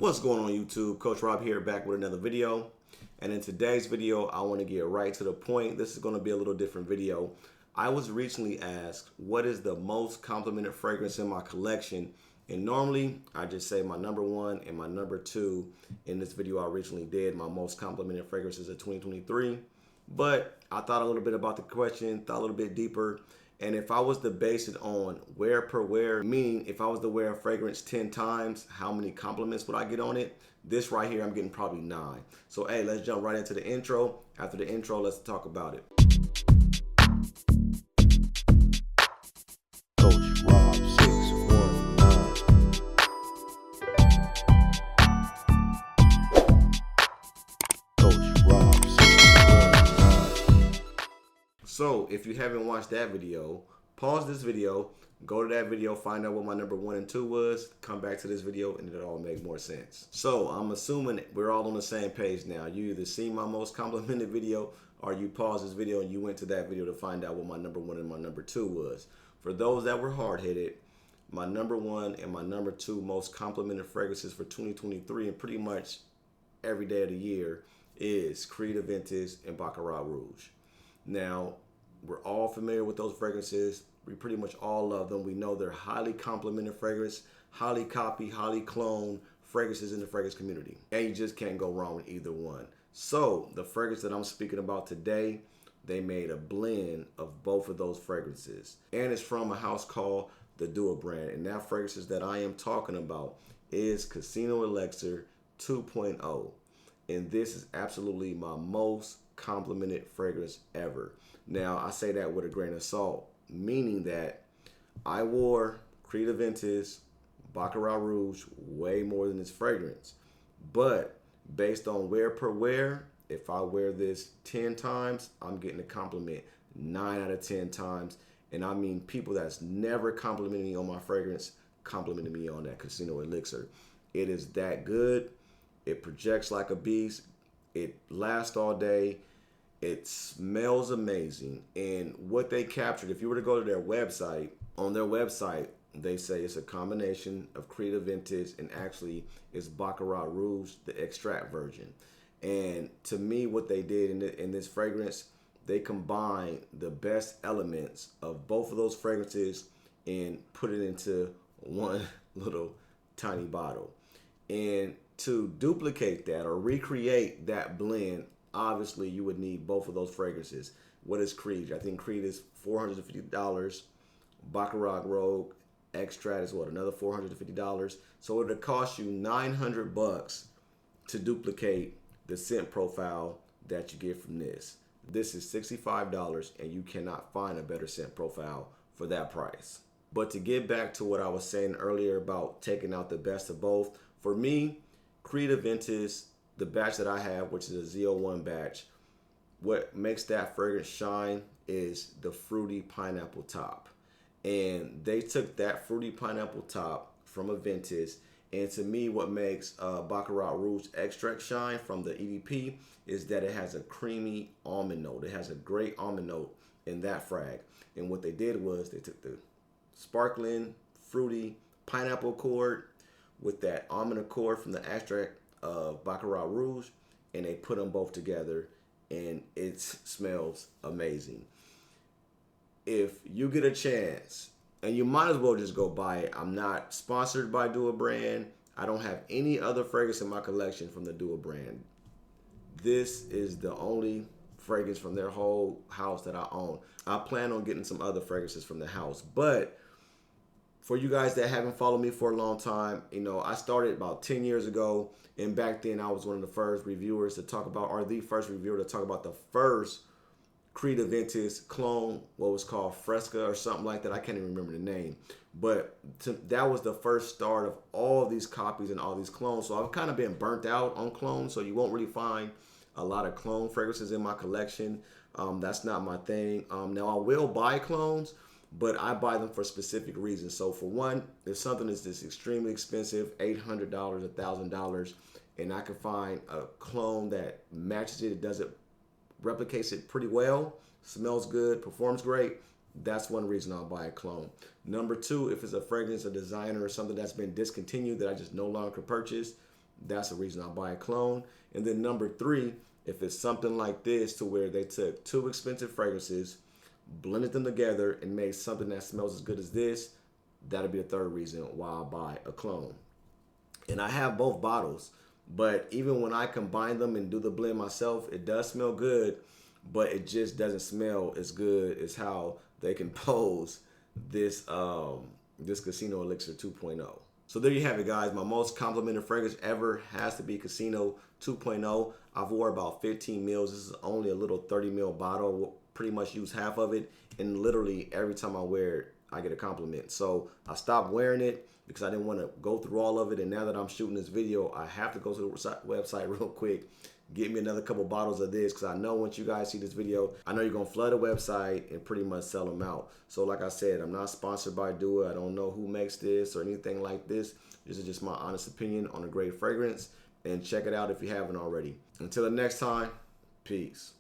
What's going on YouTube? Coach Rob here, back with another video. And in today's video, I want to get right to the point. This is going to be a little different video. I was recently asked, what is the most complimented fragrance in my collection? And normally, I just say my number one and my number two. In this video, I recently did my most complimented fragrances of 2023. But I thought a little bit about the question, thought a little bit deeper. And if I was to base it on wear per wear, meaning if I was to wear a fragrance 10 times, how many compliments would I get on it? This right here, I'm getting probably 9. So hey, let's jump right into the intro. After the intro, let's talk about it. Coach Rob 619. Coach Rob 619. So if you haven't watched that video, pause this video, go to that video, find out what my number 1 and 2 was, come back to this video, and it'll all make more sense. So I'm assuming we're all on the same page now. You either see my most complimented video or you pause this video and you went to that video to find out what my number 1 and my number 2 was. For those that were hard-headed, my number 1 and my number 2 most complimented fragrances for 2023 and pretty much every day of the year is Creed Aventus and Baccarat Rouge. Now, we're all familiar with those fragrances. We pretty much all love them. We know they're highly complimented fragrance, highly copy, highly clone fragrances in the fragrance community. And you just can't go wrong with either one. So the fragrance that I'm speaking about today, they made a blend of both of those fragrances. And it's from a house called the Duo brand. And that fragrances that I am talking about is Casino Elixir 2.0. And this is absolutely my most complimented fragrance ever. Now, I say that with a grain of salt, meaning that I wore Creed Aventus, Baccarat Rouge way more than this fragrance. But based on wear per wear, if I wear this 10 times, I'm getting a compliment 9 out of 10 times. And I mean people that's never complimented me on my fragrance complimented me on that Casino Elixir. It is that good. It projects like a beast. It lasts all day. It smells amazing. And what they captured, if you were to go to their website, on their website, they say it's a combination of Creed Aventus and actually it's Baccarat Rouge, the extract version. And to me, what they did in this fragrance, they combined the best elements of both of those fragrances and put it into one little tiny bottle. And to duplicate that or recreate that blend, obviously you would need both of those fragrances. What is Creed? I think Creed is $450. Baccarat Rogue Extract is what, another $450. So it'll cost you $900 to duplicate the scent profile that you get from this. This is $65 and you cannot find a better scent profile for that price. But to get back to what I was saying earlier about taking out the best of both, for me, Creed Aventus, the batch that I have, which is a Z01 batch, what makes that fragrance shine is the fruity pineapple top. And they took that fruity pineapple top from Aventus, and to me what makes Baccarat Rouge Extract shine from the EDP is that it has a creamy almond note. It has a great almond note in that frag. And what they did was they took the sparkling, fruity pineapple accord with that almond accord from the extract of Baccarat Rouge, and they put them both together, and it smells amazing. If you get a chance, and you might as well just go buy it. I'm not sponsored by Duo brand. I don't have any other fragrance in my collection from the Duo brand. This is the only fragrance from their whole house that I own. I plan on getting some other fragrances from the house, but for you guys that haven't followed me for a long time, you know, I started about 10 years ago, and back then I was one of the first reviewers to talk about, or the first reviewer to talk about the first Creed Aventus clone, what was called Fresca or something like that. I can't even remember the name. But that was the first start of all of these copies and all these clones. So I've kind of been burnt out on clones, so you won't really find a lot of clone fragrances in my collection. That's not my thing. Now I will buy clones, but I buy them for specific reasons. So for one, if something is this extremely expensive, $800, $1,000, and I can find a clone that matches it, replicates it pretty well, smells good, performs great, that's one reason I'll buy a clone. Number two, if it's a fragrance, a designer, or something that's been discontinued that I just no longer could purchase, that's the reason I buy a clone. And then number 3, if it's something like this to where they took 2 expensive fragrances, blended them together, and made something that smells as good as this, that'll be the 3rd reason why I buy a clone. And I have both bottles, but even when I combine them and do the blend myself, it does smell good, but it just doesn't smell as good as how they compose this this Casino Elixir 2.0. So there you have it, guys. My most complimented fragrance ever has to be Casino 2.0. I've wore about 15 mils. This is only a little 30 ml bottle. We'll pretty much use half of it, and literally every time I wear it, I get a compliment. So I stopped wearing it because I didn't want to go through all of it. And now that I'm shooting this video, I have to go to the website real quick, get me another couple bottles of this, because I know once you guys see this video, I know you're going to flood the website and pretty much sell them out. So like I said, I'm not sponsored by Dua. I don't know who makes this or anything like this. This is just my honest opinion on a great fragrance. And check it out if you haven't already. Until the next time, peace.